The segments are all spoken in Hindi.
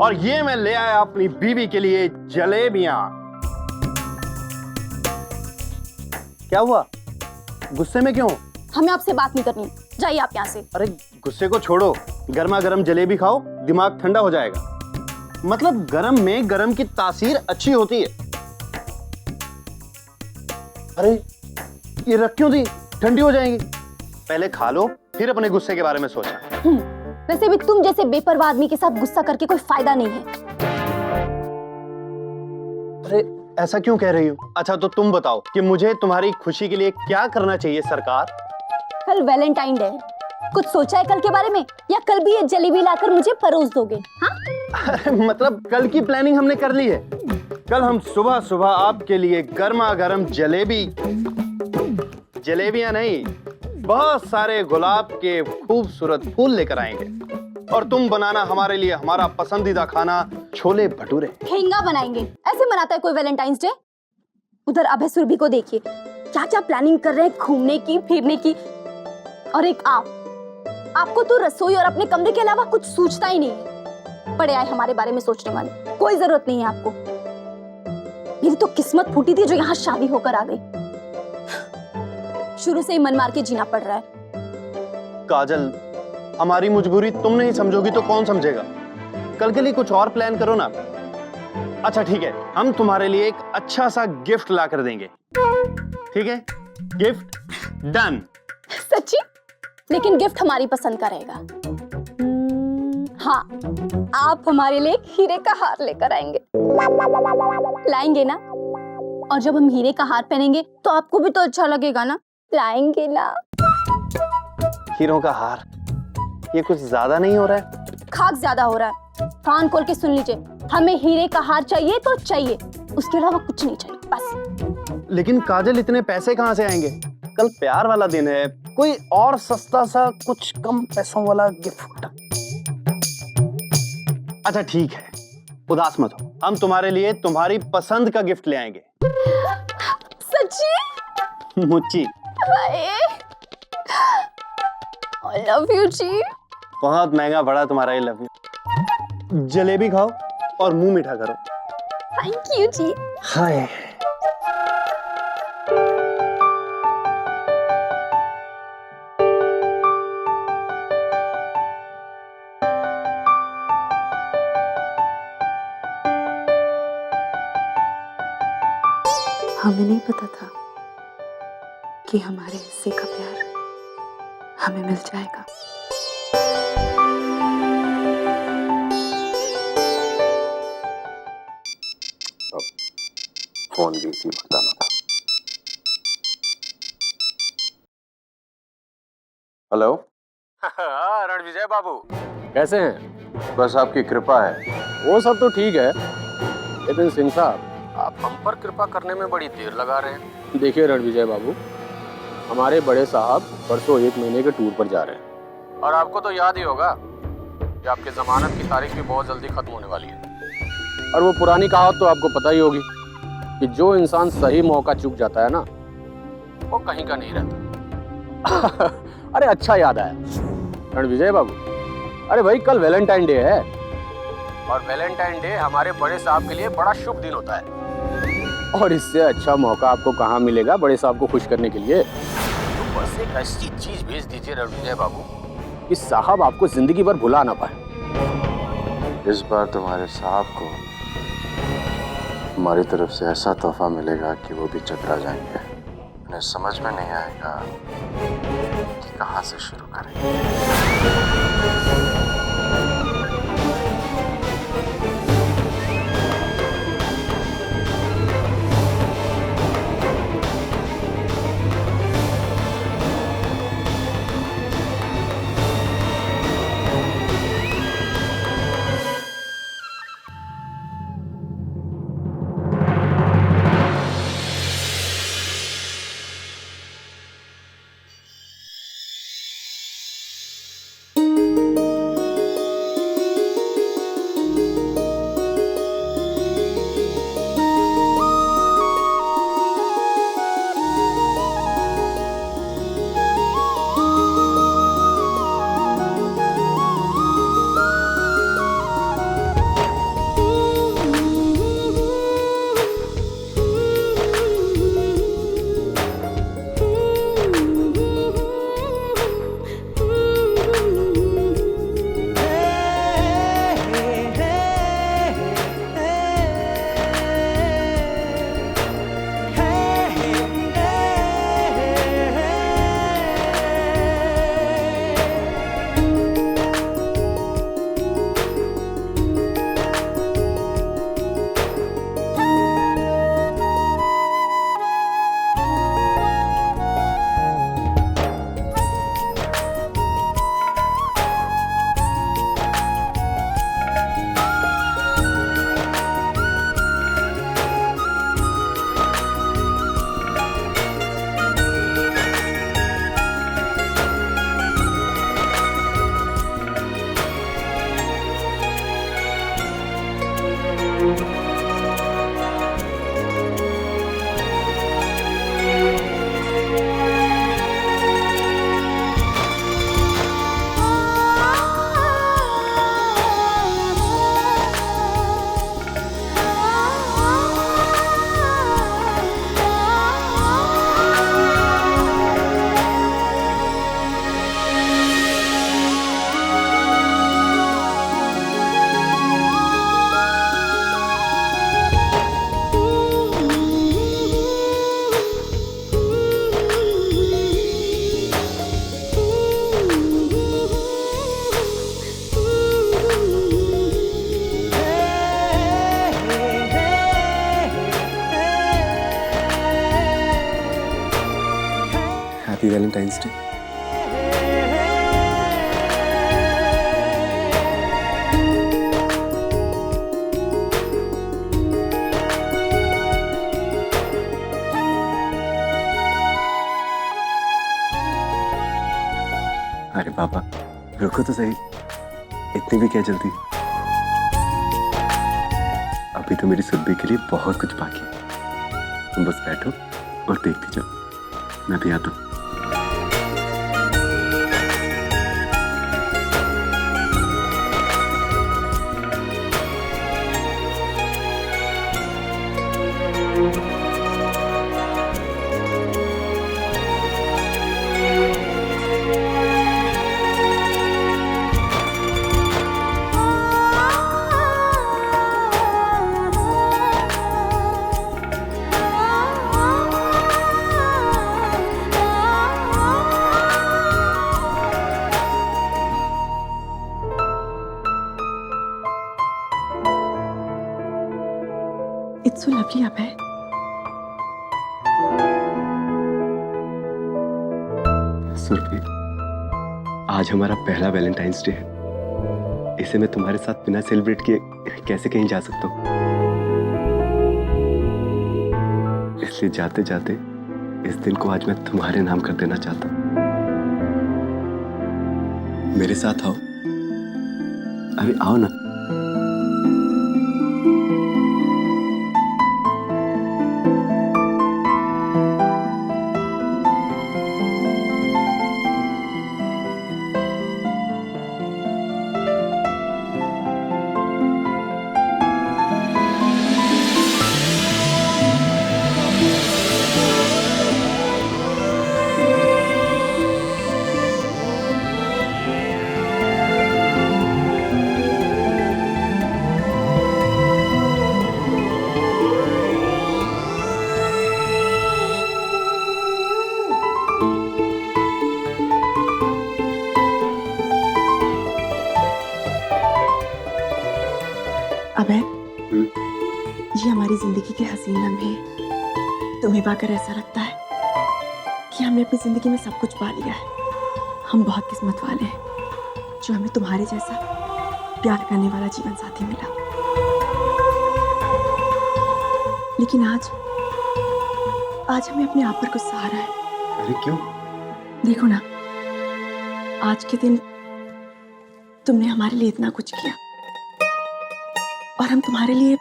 और ये मैं ले आया अपनी बीवी के लिए जलेबियां। क्या हुआ, गुस्से में क्यों? हमें आपसे बात नहीं करनी, जाइए आप यहाँ से। अरे गुस्से को छोड़ो, गर्मा गर्म जलेबी खाओ, दिमाग ठंडा हो जाएगा। मतलब गरम में गरम की तासीर अच्छी होती है। अरे ये रख क्यों दी, ठंडी हो जाएंगी। पहले खा लो, फिर अपने गुस्से के बारे में सोचना। वैसे भी तुम जैसे बेपरवाह आदमी के साथ गुस्सा करके कोई फायदा नहीं है। अरे ऐसा क्यों कह रही हो? अच्छा तो तुम बताओ कि मुझे तुम्हारी खुशी के लिए क्या करना चाहिए सरकार? कल वैलेंटाइन डे है, कुछ सोचा है कल के बारे में, या कल भी ये जलेबी लाकर मुझे परोस दोगे? हाँ मतलब कल की प्लानिंग हमने कर ली है। कल हम सुबह सुबह आपके लिए गर्मा गर्म जलेबियां नहीं, बहुत सारे गुलाब के खूबसूरत फूल लेकर आएंगे और तुम बनाना हमारे लिए हमारा पसंदीदा खाना छोले भटूरे। ठेंगा बनाएंगे, ऐसे मनाता है कोई वैलेंटाइंस डे? उधर अभय सुरभि को देखिए, क्या क्या प्लानिंग कर रहे हैं घूमने की, फिरने की। और एक आपको तो रसोई और अपने कमरे के अलावा कुछ सूझता ही नहीं है। पड़े आए हमारे बारे में सोचने वाले, कोई जरूरत नहीं है आपको। मेरी तो किस्मत फूटी थी जो यहाँ शादी होकर आ गई। शुरू से ही मन मार के जीना पड़ रहा है। काजल, हमारी मजबूरी तुम नहीं समझोगी तो कौन समझेगा? कल के लिए कुछ और प्लान करो ना। अच्छा ठीक है, हम तुम्हारे लिए एक अच्छा सा गिफ्ट ला कर देंगे। ठीक है, गिफ्ट डन। सच्ची? लेकिन गिफ्ट हमारी पसंद का रहेगा। हाँ, आप हमारे लिए एक हीरे का हार लेकर आएंगे, लाएंगे ना? और जब हम हीरे का हार पहनेंगे तो आपको भी तो अच्छा लगेगा ना, लाएंगे ना? हीरों का हार, ये कुछ ज्यादा नहीं हो रहा है? खाक ज्यादा हो रहा है। कान खोल के सुन लीजिए, हमें हीरे का हार चाहिए तो चाहिए, उसके अलावा कुछ नहीं चाहिए बस। लेकिन काजल, इतने पैसे कहाँ से आएंगे? कल प्यार वाला दिन है, कोई और सस्ता सा कुछ कम पैसों वाला गिफ्ट। अच्छा ठीक है, उदास मत हो, हम तुम्हारे लिए तुम्हारी पसंद का गिफ्ट ले आएंगे। सच्ची? मुच्ची। I love you जी। बहुत महंगा पड़ा तुम्हारा आई लव यू। जलेबी खाओ और मुंह मीठा करो। थैंक यू जी। हाय। हमें नहीं पता था कि हमारे हिस्से का प्यार हमें मिल जाएगा। फोन भी इसी बताना था। हेलो। हाँ रणविजय बाबू, कैसे हैं? बस आपकी कृपा है। वो सब तो ठीक है, लेकिन सिंह साहब आप हम पर कृपा करने में बड़ी देर लगा रहे हैं। देखिए रणविजय बाबू, हमारे बड़े साहब परसों 1 महीने के टूर पर जा रहे हैं और आपको तो याद ही होगा कि आपके जमानत की तारीख भी बहुत जल्दी खत्म होने वाली है। और वो पुरानी कहावत तो आपको पता ही होगी कि जो इंसान सही मौका चूक जाता है ना, वो कहीं का नहीं रहता। अरे अच्छा याद आया रणविजय बाबू, अरे भाई कल वैलेंटाइन डे है और वैलेंटाइन डे हमारे बड़े साहब के लिए बड़ा शुभ दिन होता है। और इससे अच्छा मौका आपको कहाँ मिलेगा बड़े साहब को खुश करने के लिए। तो बस एक ऐसी चीज भेज दीजिए रणविजय बाबू कि साहब आपको जिंदगी भर भुला ना पाए। इस बार तुम्हारे साहब को हमारी तरफ से ऐसा तोहफा मिलेगा कि वो भी चकरा जाएंगे। उन्हें समझ में नहीं आएगा कि कहाँ से शुरू करें। Happy Valentine's day. अरे पापा रुको तो सही, इतनी भी क्या जल्दी। अभी तो मेरी सुरभि के लिए बहुत कुछ बाकी है। तुम बस बैठो और देखती जाओ, मैं भी आता हूँ। It's so lovely अभय। सुरभि, आज हमारा पहला वैलेंटाइंस डे है। इसे मैं तुम्हारे साथ बिना सेलिब्रेट किए कैसे कहीं जा सकता हूँ? इसलिए जाते जाते इस दिन को आज मैं तुम्हारे नाम कर देना चाहता हूँ। मेरे साथ आओ। अरे आओ ना। अभय, ये हमारी जिंदगी के हसीन लम्हे हैं। तुम्हें पाकर ऐसा लगता है कि हमने अपनी जिंदगी में सब कुछ पा लिया है। हम बहुत किस्मत वाले हैं जो हमें तुम्हारे जैसा प्यार करने वाला जीवन साथी मिला। लेकिन आज हमें अपने आप पर कुछ सहारा है। अरे क्यों? देखो ना, आज के दिन तुमने हमारे लिए इतना कुछ किया और हम तुम्हारे लिए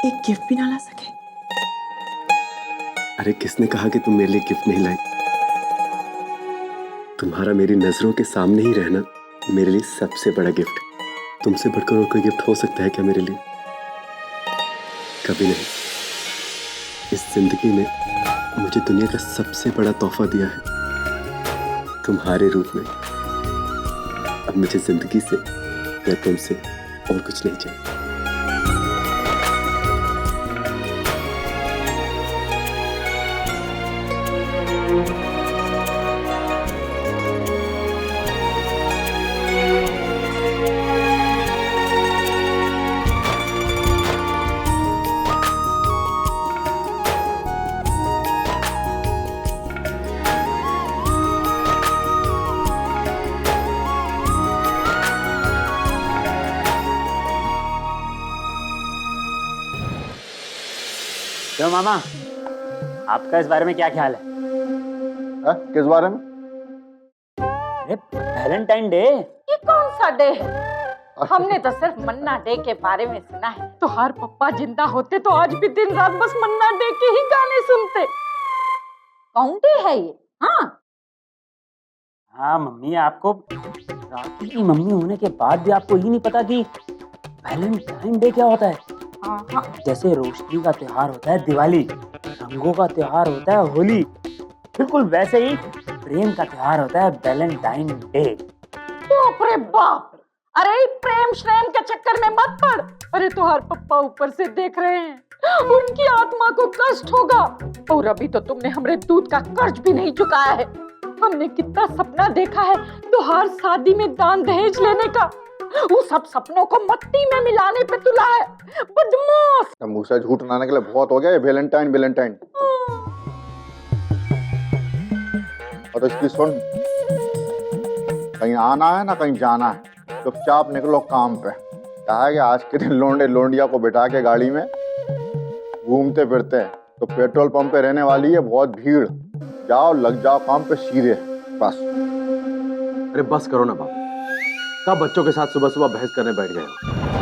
एक गिफ्ट भी ना ला सके। अरे किसने कहा कि तुम मेरे लिए गिफ्ट नहीं लाई? तुम्हारा मेरी नजरों के सामने ही रहना मेरे लिए सबसे बड़ा गिफ्ट। तुमसे बढ़कर और कोई गिफ्ट हो सकता है क्या मेरे लिए? कभी नहीं। इस जिंदगी में मुझे दुनिया का सबसे बड़ा तोहफा दिया है तुम्हारे रूप में। अब मुझे जिंदगी से या तुमसे और कुछ नहीं चाहिए। तो मामा, आपका इस बारे में क्या ख्याल है? किस बारे में? अरे वैलेंटाइन डे। ये कौन सा डे है? हमने तो सिर्फ मन्ना डे के बारे में सुना है। तो हर पप्पा जिंदा होते तो आज भी दिन रात बस मन्ना डे के ही गाने सुनते। कौन डे है ये? हाँ मम्मी, आपको राखी की मम्मी होने के बाद भी आपको ये नहीं पता कि वैलेंटाइन डे क्या होता है? हाँ। जैसे रोशनी का त्योहार होता है दिवाली, रंगों का त्योहार होता है होली, बिल्कुल वैसे ही प्रेम का त्योहार होता है वैलेंटाइन डे। बाप रे बाप! अरे प्रेम श्रेम के चक्कर में मत पड़। अरे तो हर पप्पा ऊपर से देख रहे हैं, उनकी आत्मा को कष्ट होगा। और अभी तो तुमने हमारे दूध का कर्ज भी नहीं चुकाया है। हमने कितना सपना देखा है तो हर शादी में दान दहेज लेने का। वो सब सपनों को मिट्टी में मिलाने पे तुला है, बदमाश। मुंह से झूठ बनाने के लिए बहुत हो गया ये वैलेंटाइन। और इसकी सुन, कहीं आना है ना कहीं जाना है, चुपचाप निकलो काम पे। क्या है कि आज के दिन लोंडे लोंडिया को बिठा के गाड़ी में घूमते फिरते हैं, तो पेट्रोल पंप पे रहने वाली है बहुत भीड़। जाओ लग जाओ काम पे सीधे, बस। अरे बस करो ना बाबू, कब बच्चों के साथ सुबह सुबह बहस करने बैठ गए हो?